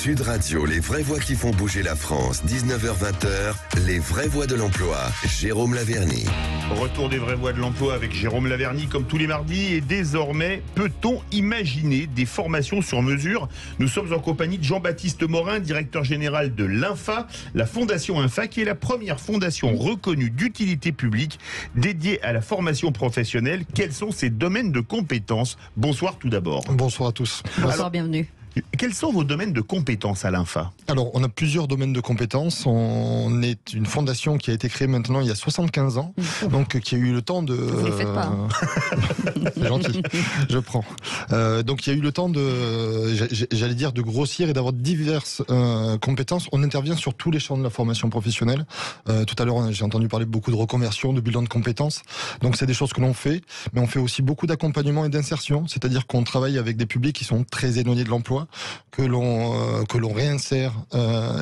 Sud Radio, les vraies voix qui font bouger la France. 19h-20h, les vraies voix de l'emploi. Jérôme Laverny. Retour des vraies voix de l'emploi avec Jérôme Laverny comme tous les mardis. Et désormais, peut-on imaginer des formations sur mesure? Nous sommes en compagnie de Jean-Baptiste Morin, directeur général de l'INFA, la fondation INFA, qui est la première fondation reconnue d'utilité publique dédiée à la formation professionnelle. Quels sont ses domaines de compétences? Bonsoir tout d'abord. Bonsoir à tous. Bonsoir, bienvenue. Quels sont vos domaines de compétences à l'INFA? Alors, on a plusieurs domaines de compétences. On est une fondation qui a été créée maintenant il y a 75 ans, donc qui a eu le temps de... Vous ne les faites pas. Hein. C'est gentil, je prends. Donc, il y a eu le temps de, j'allais dire, de grossir et d'avoir diverses compétences. On intervient sur tous les champs de la formation professionnelle. Tout à l'heure, j'ai entendu parler beaucoup de reconversion, de bilan de compétences. Donc, c'est des choses que l'on fait, mais on fait aussi beaucoup d'accompagnement et d'insertion, c'est-à-dire qu'on travaille avec des publics qui sont très éloignés de l'emploi, que l'on réinsère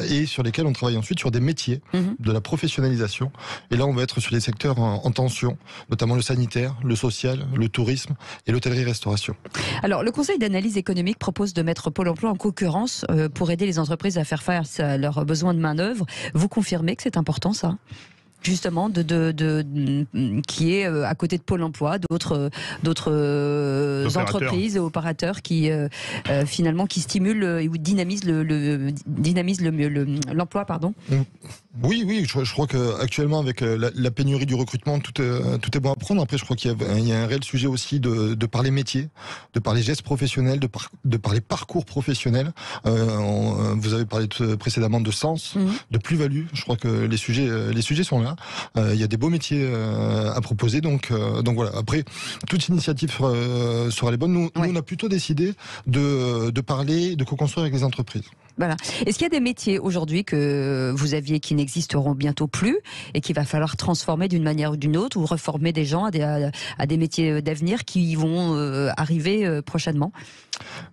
et sur lesquels on travaille ensuite sur des métiers, de la professionnalisation. Et là, on va être sur des secteurs en tension, notamment le sanitaire, le social, le tourisme et l'hôtellerie-restauration. Alors, le Conseil d'analyse économique propose de mettre Pôle emploi en concurrence pour aider les entreprises à faire face à leurs besoins de main-d'œuvre. Vous confirmez que c'est important, ça ? Justement, qui est à côté de Pôle emploi, d'autres entreprises, opérateurs qui finalement qui stimulent ou dynamisent l'emploi, pardon. Oui, je crois que actuellement avec la pénurie du recrutement, tout est bon à prendre. Après, je crois qu'il y a un réel sujet aussi de par les métiers, de par les gestes professionnels, de par les parcours professionnels. Vous avez parlé précédemment de sens, de plus-value. Je crois que les sujets sont là. Il y a des beaux métiers à proposer, donc voilà. Après, toute initiative sera les bonnes. Nous, on a plutôt décidé de parler, de co-construire avec les entreprises. Voilà. Est-ce qu'il y a des métiers aujourd'hui que vous aviez qui n'existeront bientôt plus et qu'il va falloir transformer d'une manière ou d'une autre, ou reformer des gens à des métiers d'avenir qui vont arriver prochainement?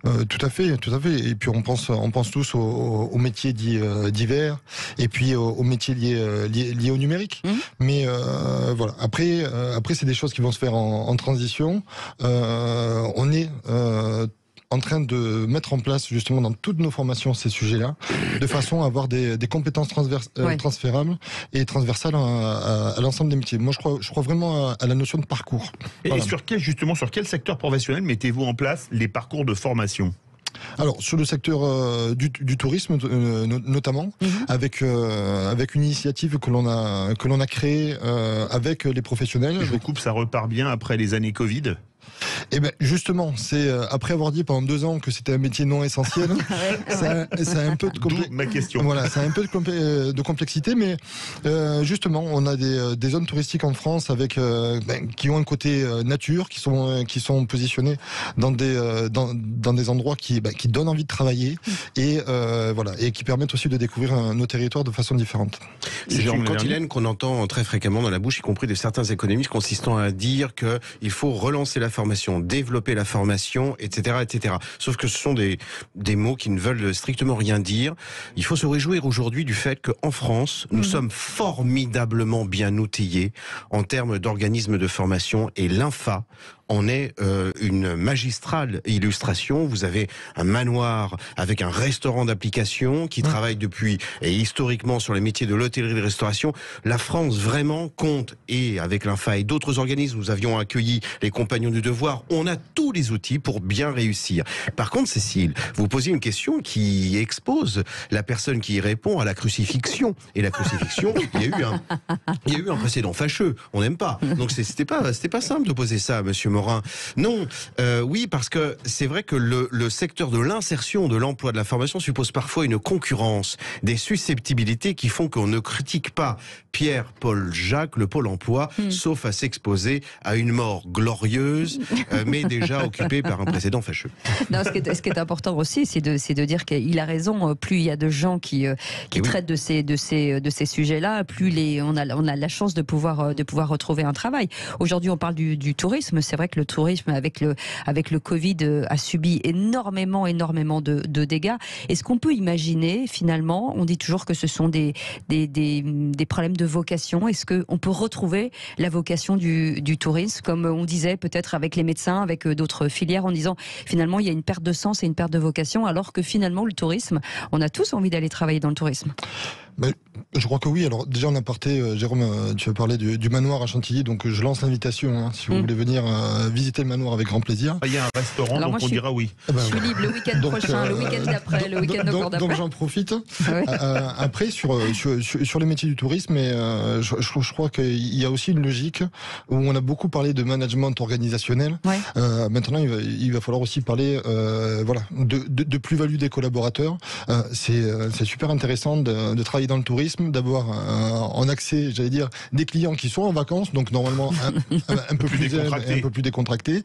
Tout à fait. Et puis on pense tous aux métiers dits divers, et puis aux métiers liés au numérique. Mais voilà. Après, c'est des choses qui vont se faire en transition. On est en train de mettre en place justement dans toutes nos formations ces sujets-là, de façon à avoir des compétences transférables et transversales à l'ensemble des métiers. Moi, je crois vraiment à la notion de parcours. Et voilà. sur quel secteur professionnel mettez-vous en place les parcours de formation? Alors sur le secteur du tourisme notamment, avec une initiative que l'on a créée avec les professionnels. Je vous coupe, ça repart bien après les années Covid. Eh ben justement, c'est après avoir dit pendant 2 ans que c'était un métier non essentiel, ça a un peu de ma question. Voilà, ça a un peu de complexité, mais justement, on a des zones touristiques en France avec qui ont un côté nature, qui sont positionnés dans des endroits qui donnent envie de travailler et voilà, et qui permettent aussi de découvrir nos territoires de façon différente. C'est une cantilène qu'on entend très fréquemment dans la bouche, y compris de certains économistes, consistant à dire que il faut relancer la formation, développer la formation, etc., etc. Sauf que ce sont des mots qui ne veulent strictement rien dire. Il faut se réjouir aujourd'hui du fait qu'en France, nous sommes formidablement bien outillés en termes d'organismes de formation, et l'INFA en est une magistrale illustration. Vous avez un manoir avec un restaurant d'application qui travaille depuis et historiquement sur les métiers de l'hôtellerie et de restauration. La France vraiment compte, et avec l'INFA et d'autres organismes, nous avions accueilli les Compagnons du Devoir. On a tous les outils pour bien réussir. Par contre, Cécile, vous posez une question qui expose la personne qui y répond à la crucifixion. Et la crucifixion, il y a eu un précédent fâcheux. On n'aime pas. Donc c'était pas simple de poser ça, Monsieur Morin. Non, oui, parce que c'est vrai que le secteur de l'insertion, de l'emploi, de la formation suppose parfois une concurrence, des susceptibilités qui font qu'on ne critique pas Pierre, Paul, Jacques, le Pôle emploi, sauf à s'exposer à une mort glorieuse, mais déjà occupée par un précédent fâcheux. Non, ce qui est important aussi, c'est de dire qu'il a raison. Plus il y a de gens qui traitent de ces sujets-là, plus on a la chance de pouvoir retrouver un travail. Aujourd'hui, on parle du tourisme. C'est vrai que le tourisme, avec le Covid, a subi énormément de dégâts. Est-ce qu'on peut imaginer, finalement, on dit toujours que ce sont des problèmes de vocation. Est-ce qu'on peut retrouver la vocation du tourisme, comme on disait peut-être avec les médecins médecins, avec d'autres filières, en disant finalement il y a une perte de sens et une perte de vocation, alors que finalement le tourisme, on a tous envie d'aller travailler dans le tourisme. Mais je crois que oui. Alors déjà en aparté, Jérôme, tu as parlé du manoir à Chantilly, donc je lance l'invitation. Si vous voulez venir visiter le manoir avec grand plaisir. Il y a un restaurant, alors donc on dira oui. Je suis libre le week-end prochain, le week-end d'après, le week-end encore d'après. Donc j'en profite. Ouais. Après sur les métiers du tourisme, je crois qu'il y a aussi une logique où on a beaucoup parlé de management organisationnel. Ouais. Maintenant il va falloir aussi parler de plus-value des collaborateurs. C'est super intéressant de travailler dans le tourisme, d'avoir en accès, j'allais dire, des clients qui sont en vacances, donc normalement un peu plus zen et un peu plus décontractés.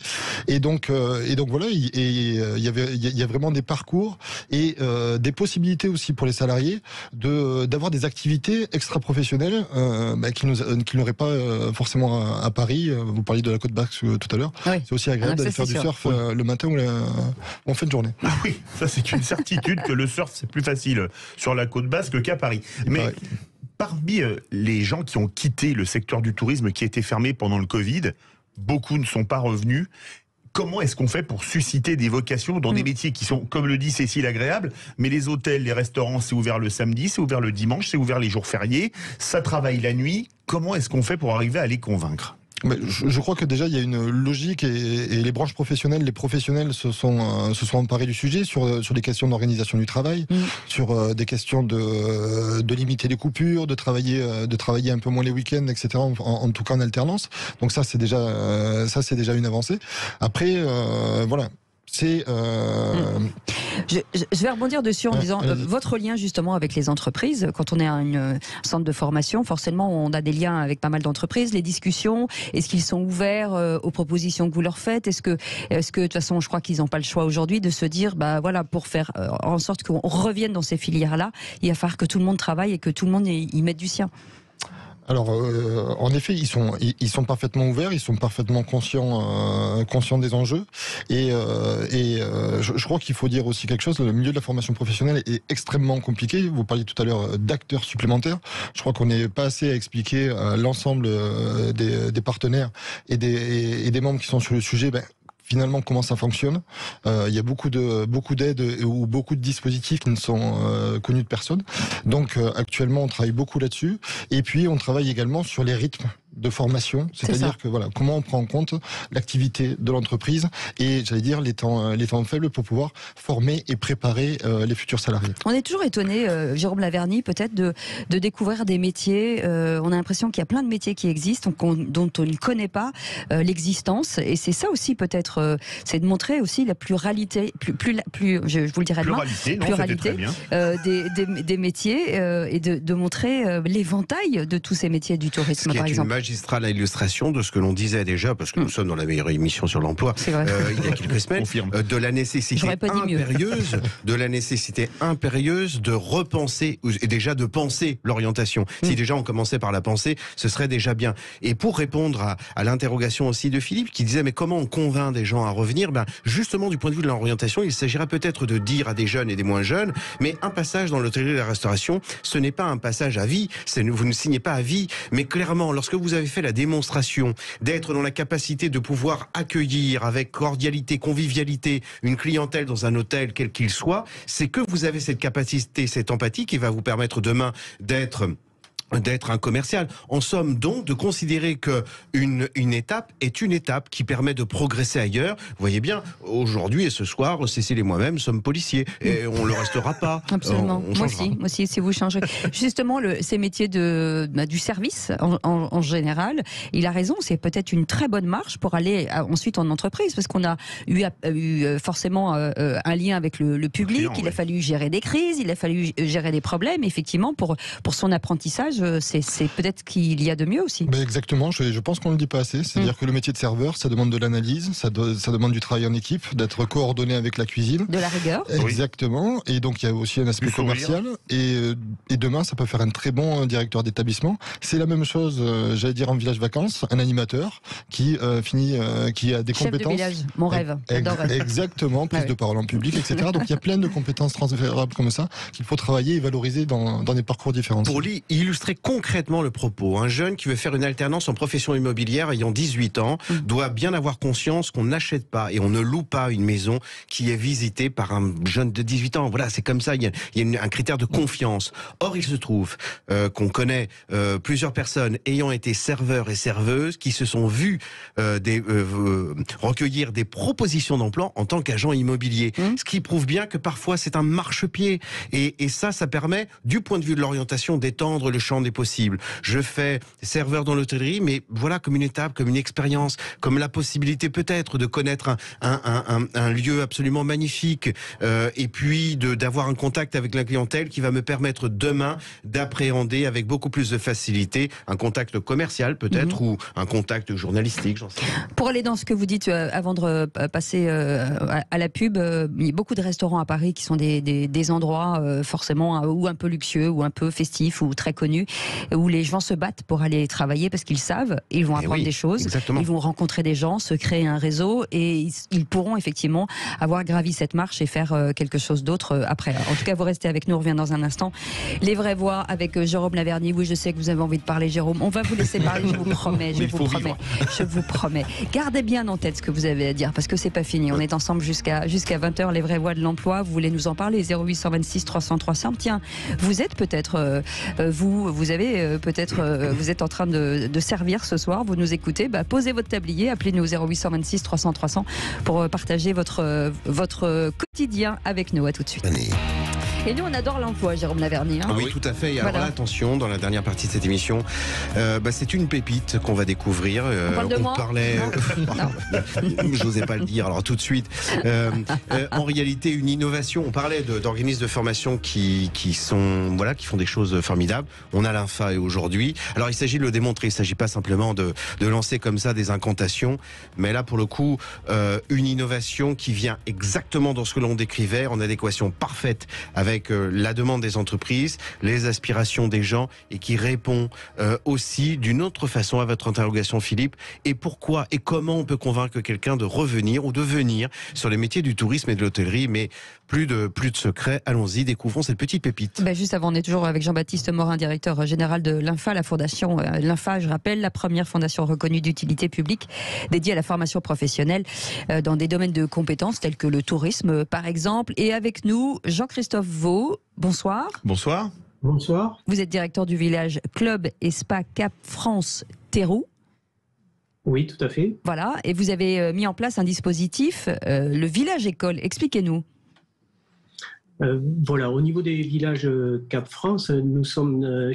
Et donc voilà, il y a vraiment des parcours et des possibilités aussi pour les salariés d'avoir des activités extra-professionnelles qu'ils n'auraient pas forcément à Paris. Vous parliez de la Côte Basque tout à l'heure. Oui. C'est aussi agréable d'aller faire du surf le matin ou en fin de journée. Ah oui, ça c'est une certitude que le surf c'est plus facile sur la Côte Basque qu'à Paris. Mais parmi les gens qui ont quitté le secteur du tourisme qui était fermé pendant le Covid, beaucoup ne sont pas revenus. Comment est-ce qu'on fait pour susciter des vocations dans des métiers qui sont, comme le dit Cécile, agréables, mais les hôtels, les restaurants, c'est ouvert le samedi, c'est ouvert le dimanche, c'est ouvert les jours fériés, ça travaille la nuit. Comment est-ce qu'on fait pour arriver à les convaincre ? Mais je crois que déjà il y a une logique et les branches professionnelles, les professionnels se sont emparés du sujet sur des questions d'organisation du travail, sur des questions de limiter les coupures, de travailler un peu moins les week-ends, etc. En tout cas en alternance. Donc ça c'est déjà une avancée. Après voilà. Je vais rebondir dessus en disant votre lien justement avec les entreprises. Quand on est à un centre de formation, forcément on a des liens avec pas mal d'entreprises. Les discussions, est-ce qu'ils sont ouverts aux propositions que vous leur faites ? Est-ce que de toute façon, je crois qu'ils n'ont pas le choix aujourd'hui de se dire, voilà, pour faire en sorte qu'on revienne dans ces filières-là, il va falloir que tout le monde travaille et que tout le monde y mette du sien. Alors, en effet, ils sont parfaitement ouverts, ils sont parfaitement conscients des enjeux. Et je crois qu'il faut dire aussi quelque chose. Le milieu de la formation professionnelle est extrêmement compliqué. Vous parliez tout à l'heure d'acteurs supplémentaires. Je crois qu'on n'est pas assez à expliquer à l'ensemble des partenaires et des membres qui sont sur le sujet. Finalement, comment ça fonctionne. Il y a beaucoup d'aides ou beaucoup de dispositifs qui ne sont connus de personne. Donc actuellement, on travaille beaucoup là-dessus. Et puis, on travaille également sur les rythmes de formation, c'est-à-dire que voilà, comment on prend en compte l'activité de l'entreprise et j'allais dire les temps faibles pour pouvoir former et préparer les futurs salariés. On est toujours étonné, Jérôme Laverny, peut-être de découvrir des métiers. On a l'impression qu'il y a plein de métiers qui existent dont on ne connaît pas l'existence. Et c'est ça aussi peut-être, c'est de montrer aussi la pluralité, je vous le dirai demain, pluralité des métiers et de montrer l'éventail de tous ces métiers du tourisme, par exemple. Magistrale à illustration de ce que l'on disait déjà, parce que nous sommes dans la meilleure émission sur l'emploi il y a quelques semaines, de la nécessité impérieuse de repenser, et déjà de penser l'orientation. Si déjà on commençait par la pensée, ce serait déjà bien. Et pour répondre à l'interrogation aussi de Philippe, qui disait mais comment on convainc des gens à revenir, justement du point de vue de l'orientation, il s'agira peut-être de dire à des jeunes et des moins jeunes, mais un passage dans l'hôtellerie et la restauration, ce n'est pas un passage à vie, vous ne signez pas à vie, mais clairement, lorsque vous avez fait la démonstration d'être dans la capacité de pouvoir accueillir avec cordialité, convivialité, une clientèle dans un hôtel quel qu'il soit, c'est que vous avez cette capacité, cette empathie qui va vous permettre demain d'être un commercial. En somme donc de considérer que une étape est une étape qui permet de progresser ailleurs. Vous voyez bien, aujourd'hui et ce soir, Cécile et moi-même sommes policiers et on le restera pas. Absolument. Moi aussi, si vous changez. Justement, ces métiers du service en général, il a raison, c'est peut-être une très bonne marche pour aller ensuite en entreprise, parce qu'on a eu forcément un lien avec le public, il a fallu gérer des crises, il a fallu gérer des problèmes. Effectivement, pour son apprentissage, c'est peut-être qu'il y a de mieux aussi. Exactement, je pense qu'on ne le dit pas assez. C'est-à-dire que le métier de serveur, ça demande de l'analyse, ça demande du travail en équipe, d'être coordonné avec la cuisine. De la rigueur. Exactement. Et donc, il y a aussi un aspect commercial. Et demain, ça peut faire un très bon directeur d'établissement. C'est la même chose, j'allais dire, en village vacances. Un animateur qui qui a des Chef compétences. De village, mon rêve. Exactement, prise de parole en public, etc. Donc, il y a plein de compétences transférables comme ça qu'il faut travailler et valoriser dans des parcours différents. Pour illustrer illustrer concrètement le propos. Un jeune qui veut faire une alternance en profession immobilière ayant 18 ans doit bien avoir conscience qu'on n'achète pas et on ne loue pas une maison qui est visitée par un jeune de 18 ans. Voilà, c'est comme ça, il y a un critère de confiance. Or, il se trouve qu'on connaît plusieurs personnes ayant été serveurs et serveuses qui se sont vus recueillir des propositions d'emploi en tant qu'agent immobilier. Ce qui prouve bien que parfois c'est un marchepied. Et ça permet, du point de vue de l'orientation, d'étendre le champ des possibles. Je fais serveur dans l'hôtellerie, mais voilà, comme une étape, comme une expérience, comme la possibilité peut-être de connaître un lieu absolument magnifique, et puis d'avoir un contact avec la clientèle qui va me permettre demain d'appréhender avec beaucoup plus de facilité un contact commercial peut-être, ou un contact journalistique, j'en sais rien. Pour aller dans ce que vous dites avant de passer à la pub, il y a beaucoup de restaurants à Paris qui sont des endroits forcément ou un peu luxueux, ou un peu festifs, ou très connus, où les gens se battent pour aller travailler parce qu'ils savent, ils vont apprendre des choses, ils vont rencontrer des gens, se créer un réseau, et ils pourront effectivement avoir gravi cette marche et faire quelque chose d'autre après. En tout cas, vous restez avec nous, on revient dans un instant. Les vraies voix avec Jérôme Laverny. Oui, je sais que vous avez envie de parler, Jérôme. On va vous laisser parler, je vous promets, je vous promets. Gardez bien en tête ce que vous avez à dire, parce que c'est pas fini. On est ensemble jusqu'à 20h, les vraies voix de l'emploi. Vous voulez nous en parler, 0826 300 300. Tiens, vous êtes peut-être, vous êtes en train de servir ce soir, vous nous écoutez, posez votre tablier, appelez-nous 0826 300 300 pour partager votre quotidien avec nous. À tout de suite. Et nous, on adore l'emploi, Jérôme Laverny. Oui, tout à fait. Et alors là, attention, dans la dernière partie de cette émission, c'est une pépite qu'on va découvrir. On parle de moi ? parlait... Je n'osais pas le dire, alors tout de suite. En réalité, une innovation. On parlait d'organismes de formation qui font des choses formidables. On a l'INFA aujourd'hui. Alors, il s'agit de le démontrer. Il ne s'agit pas simplement de lancer comme ça des incantations. Mais là, pour le coup, une innovation qui vient exactement dans ce que l'on décrivait, en adéquation parfaite avec la demande des entreprises, les aspirations des gens, et qui répond aussi d'une autre façon à votre interrogation, Philippe. Et pourquoi et comment on peut convaincre quelqu'un de revenir ou de venir sur les métiers du tourisme et de l'hôtellerie? Mais plus de secrets, allons-y, découvrons cette petite pépite. Juste avant, on est toujours avec Jean-Baptiste Morin, directeur général de l'INFA, la fondation l'INFA, je rappelle, la première fondation reconnue d'utilité publique dédiée à la formation professionnelle dans des domaines de compétences tels que le tourisme, par exemple. Et avec nous, Jean-Christophe Vaux. Bonsoir. Bonsoir. Bonsoir. Vous êtes directeur du village Club et Spa Cap France Théroux. Oui, tout à fait. Voilà, et vous avez mis en place un dispositif, le village école. Expliquez-nous. Au niveau des villages Cap France, nous sommes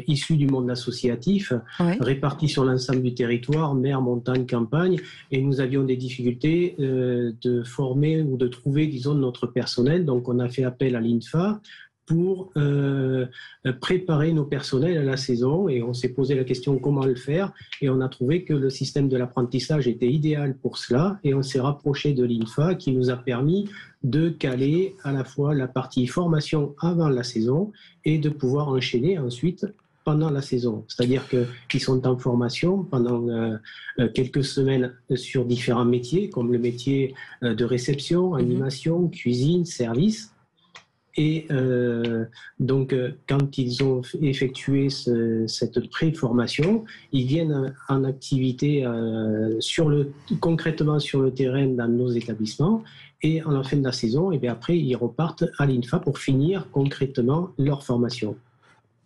issus du monde associatif, répartis sur l'ensemble du territoire, mer, montagne, campagne, et nous avions des difficultés de former ou de trouver, disons, notre personnel. Donc on a fait appel à l'INFA pour préparer nos personnels à la saison, et on s'est posé la question comment le faire, et on a trouvé que le système de l'apprentissage était idéal pour cela, et on s'est rapproché de l'INFA qui nous a permis de caler à la fois la partie formation avant la saison et de pouvoir enchaîner ensuite pendant la saison. C'est-à-dire qu'ils sont en formation pendant quelques semaines sur différents métiers, comme le métier de réception, animation, cuisine, service. Et quand ils ont effectué cette pré-formation, ils viennent en activité concrètement sur le terrain dans nos établissements, et en la fin de la saison, et bien après, ils repartent à l'INFA pour finir concrètement leur formation.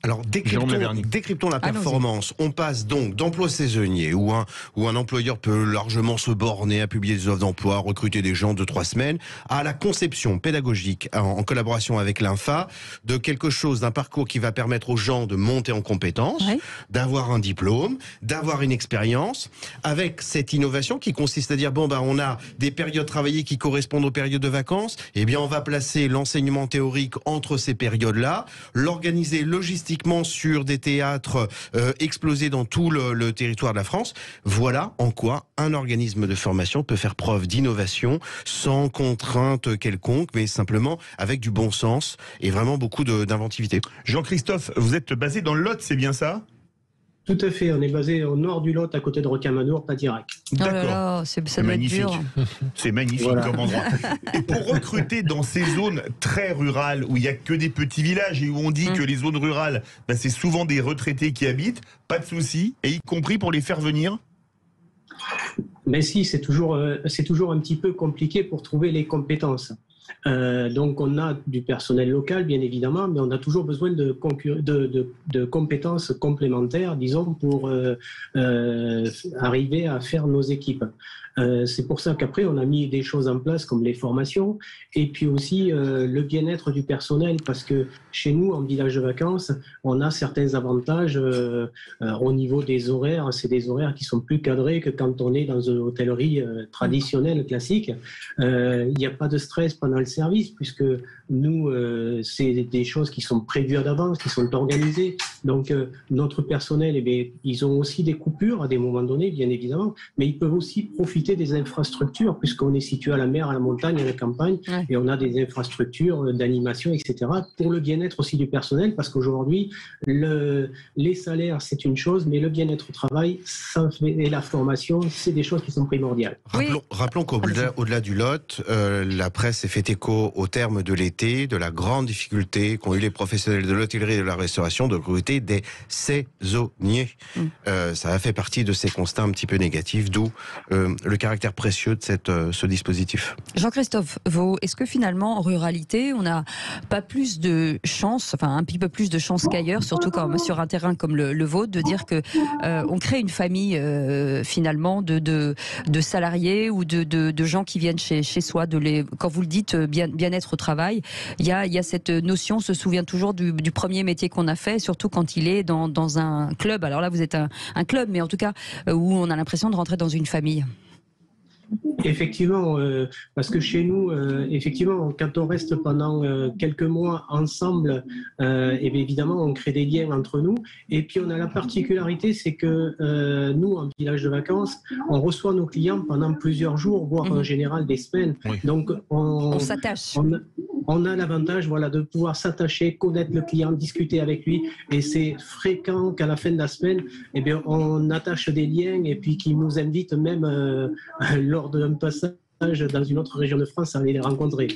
Alors, décryptons la performance. On passe donc d'emploi saisonnier, où un employeur peut largement se borner à publier des offres d'emploi, recruter des gens 2-3 semaines, à la conception pédagogique, en collaboration avec l'INFA, de quelque chose, d'un parcours qui va permettre aux gens de monter en compétences, d'avoir un diplôme, d'avoir une expérience, avec cette innovation qui consiste à dire, on a des périodes travaillées qui correspondent aux périodes de vacances, eh bien on va placer l'enseignement théorique entre ces périodes-là, l'organiser logistiquement sur des théâtres explosés dans tout le territoire de la France. Voilà en quoi un organisme de formation peut faire preuve d'innovation sans contrainte quelconque, mais simplement avec du bon sens et vraiment beaucoup d'inventivité. Jean-Christophe, vous êtes basé dans le Lot, c'est bien ça ? Tout à fait, on est basé au nord du Lot, à côté de Rocamadour, pas direct. D'accord. Oh là là, ça doit être magnifique. dur. C'est magnifique Voilà. comme endroit. Et pour recruter dans ces zones très rurales où il n'y a que des petits villages et où on dit que les zones rurales, c'est souvent des retraités qui habitent, pas de souci, et y compris pour les faire venir. Mais si, c'est toujours un petit peu compliqué pour trouver les compétences. Donc on a du personnel local, bien évidemment, mais on a toujours besoin de compétences complémentaires, disons, pour arriver à faire nos équipes. C'est pour ça qu'après, on a mis des choses en place comme les formations et puis aussi le bien-être du personnel, parce que chez nous, en village de vacances, on a certains avantages au niveau des horaires. C'est des horaires qui sont plus cadrés que quand on est dans une hôtellerie traditionnelle, classique. Il n'y a pas de stress pendant le service, puisque nous, c'est des choses qui sont prévues à l'avance, qui sont organisées. Donc, notre personnel, ils ont aussi des coupures à des moments donnés, bien évidemment, mais ils peuvent aussi profiter des infrastructures, puisqu'on est situé à la mer, à la montagne, à la campagne, et on a des infrastructures d'animation, etc., pour le bien-être aussi du personnel, parce qu'aujourd'hui, les salaires, c'est une chose, mais le bien-être au travail et la formation, c'est des choses qui sont primordiales. Rappelons qu'au-delà du Lot, la presse s'est fait écho au terme de l'été, de la grande difficulté qu'ont eu les professionnels de l'hôtellerie et de la restauration de recruter des saisonniers. Ça a fait partie de ces constats un petit peu négatifs, d'où le caractère précieux de ce dispositif. Jean-Christophe Vaux, est-ce que finalement, en ruralité, on n'a pas plus de chance, enfin un petit peu plus de chance qu'ailleurs, surtout quand sur un terrain comme le vôtre, de dire que on crée une famille finalement de salariés ou de gens qui viennent chez soi, quand vous le dites, bien-être au travail, il y a cette notion, on se souvient toujours du premier métier qu'on a fait, surtout quand il est dans un club. Alors là, vous êtes un club, mais en tout cas, où on a l'impression de rentrer dans une famille. Effectivement, parce que chez nous, effectivement, quand on reste pendant quelques mois ensemble, et bien évidemment, on crée des liens entre nous. Et puis, on a la particularité, c'est que nous, en village de vacances, on reçoit nos clients pendant plusieurs jours, voire en général des semaines. Oui. Donc, On s'attache. On a l'avantage, de pouvoir s'attacher, connaître le client, discuter avec lui. Et c'est fréquent qu'à la fin de la semaine, eh bien, on attache des liens et puis qu'ils nous invitent même lors d'un passage dans une autre région de France à aller les rencontrer.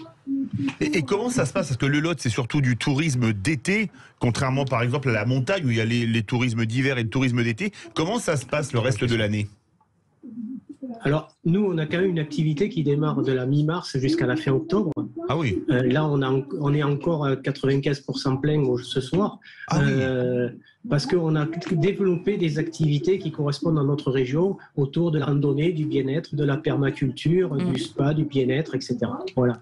Et comment ça se passe? Parce que le Lot, c'est surtout du tourisme d'été, contrairement par exemple à la montagne où il y a les tourismes d'hiver et le tourisme d'été. Comment ça se passe le reste de l'année? Alors, nous, on a quand même une activité qui démarre de la mi-mars jusqu'à la fin octobre. Ah oui. Là, on est encore à 95% plein ce soir. Ah oui. Parce qu'on a développé des activités qui correspondent à notre région autour de la randonnée, du bien-être, de la permaculture, du spa, du bien-être, etc. Voilà.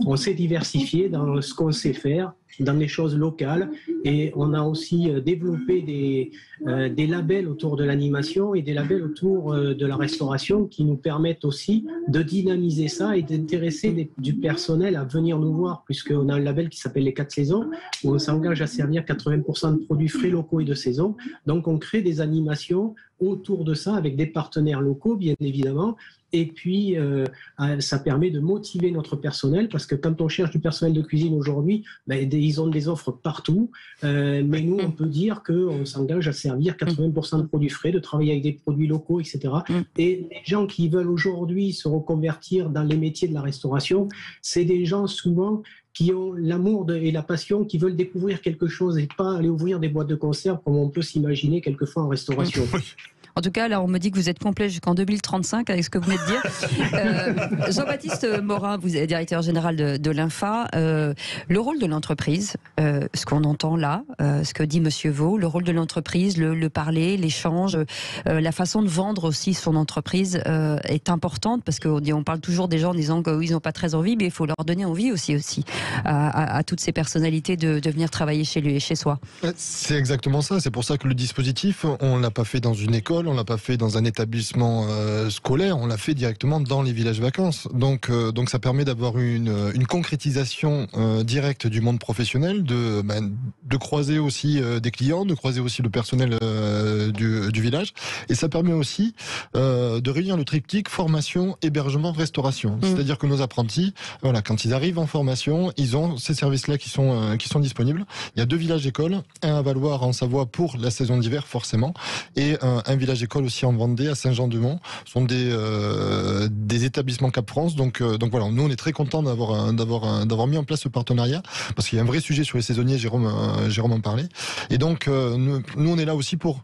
On s'est diversifié dans ce qu'on sait faire, dans les choses locales, et on a aussi développé des labels autour de l'animation et des labels autour de la restauration qui nous permettent aussi de dynamiser ça et d'intéresser du personnel à venir nous voir, puisqu'on a un label qui s'appelle les 4 saisons, où on s'engage à servir 80% de produits frais locaux et de saison. Donc on crée des animations autour de ça avec des partenaires locaux, bien évidemment. Et puis, ça permet de motiver notre personnel, parce que quand on cherche du personnel de cuisine aujourd'hui, ils ont des offres partout. Mais nous, on peut dire qu'on s'engage à servir 80% de produits frais, de travailler avec des produits locaux, etc. Et les gens qui veulent aujourd'hui se reconvertir dans les métiers de la restauration, c'est des gens souvent qui ont l'amour et la passion, qui veulent découvrir quelque chose et pas aller ouvrir des boîtes de conserve comme on peut s'imaginer quelquefois en restauration. En tout cas, là, on me dit que vous êtes complet jusqu'en 2035 avec ce que vous venez de dire. Jean-Baptiste Morin, vous êtes directeur général de l'INFA. Le rôle de l'entreprise, ce qu'on entend là, ce que dit Monsieur Vaux, le rôle de l'entreprise, le parler, l'échange, la façon de vendre aussi son entreprise est importante, parce qu'on parle toujours des gens en disant qu'ils n'ont pas très envie, mais il faut leur donner envie aussi à toutes ces personnalités de venir travailler chez soi. C'est exactement ça. C'est pour ça que le dispositif, on l'a pas fait dans une école. école, on l'a pas fait dans un établissement scolaire, on l'a fait directement dans les villages vacances. Donc ça permet d'avoir une concrétisation directe du monde professionnel, de croiser aussi des clients, de croiser aussi le personnel du village, et ça permet aussi de réunir le triptyque formation, hébergement, restauration. C'est-à-dire que nos apprentis, voilà, quand ils arrivent en formation, ils ont ces services-là qui sont disponibles. Il y a 2 villages-écoles, un à Valoir en Savoie pour la saison d'hiver forcément, et un village-école aussi en Vendée, à Saint-Jean-de-Mont. Ce sont des établissements Cap France. Donc voilà, nous on est très contents d'avoir mis en place ce partenariat, parce qu'il y a un vrai sujet sur les saisonniers, Jérôme en parlait. Et donc nous on est là aussi pour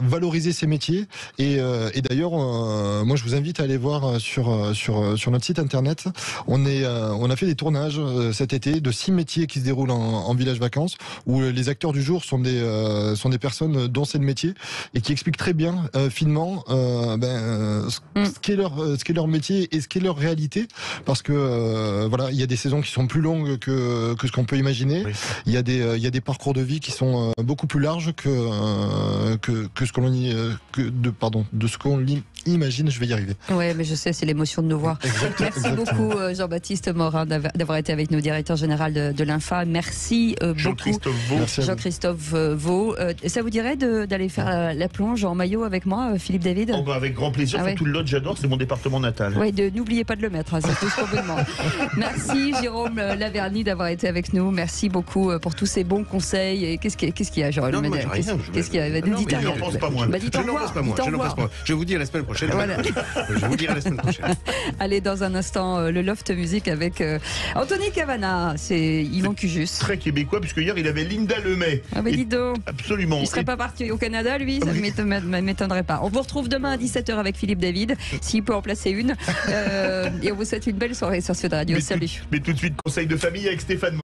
valoriser ces métiers. Et d'ailleurs, moi je vous invite à aller voir sur notre site internet. On a fait des tournages cet été de 6 métiers qui se déroulent en village vacances, où les acteurs du jour sont des personnes dont c'est le métier, et qui expliquent très bien finement ce qu'est leur métier et ce qu'est leur réalité, parce que voilà, il y a des saisons qui sont plus longues que ce qu'on peut imaginer. Oui. Il y a des parcours de vie qui sont beaucoup plus larges que ce qu'on imagine. Je vais y arriver. Ouais, mais je sais, c'est l'émotion de nous voir. Merci beaucoup Jean-Baptiste Morin d'avoir été avec nous, directeur général de l'INFA. Merci beaucoup Jean-Christophe Vaux. Ça vous dirait d'aller faire la plonge en maillot avec moi, Philippe David? Avec grand plaisir, tout le lot, j'adore, c'est mon département natal. Oui, n'oubliez pas de le mettre, c'est tout ce qu'on vous demande. Merci Jérôme Laverny d'avoir été avec nous. Merci beaucoup pour tous ces bons conseils. Et qu'est-ce qu'il y a, Jérôme? Qu'est-ce qu'il y a? Je n'en pense pas moins. Je vous dis à la semaine prochaine. Voilà. Je vous dirai la semaine prochaine. Allez, dans un instant, le Loft Music avec Anthony Cavana. C'est Yvan Cujus. Très québécois, puisque hier il avait Linda Lemay. Ah bah dis donc. Absolument. Il ne serait pas parti au Canada, lui, ça ne m'étonnerait pas. On vous retrouve demain à 17h avec Philippe David, s'il peut en placer une. Et on vous souhaite une belle soirée sur Sud Radio. Salut. Mais tout de suite, conseil de famille avec Stéphane.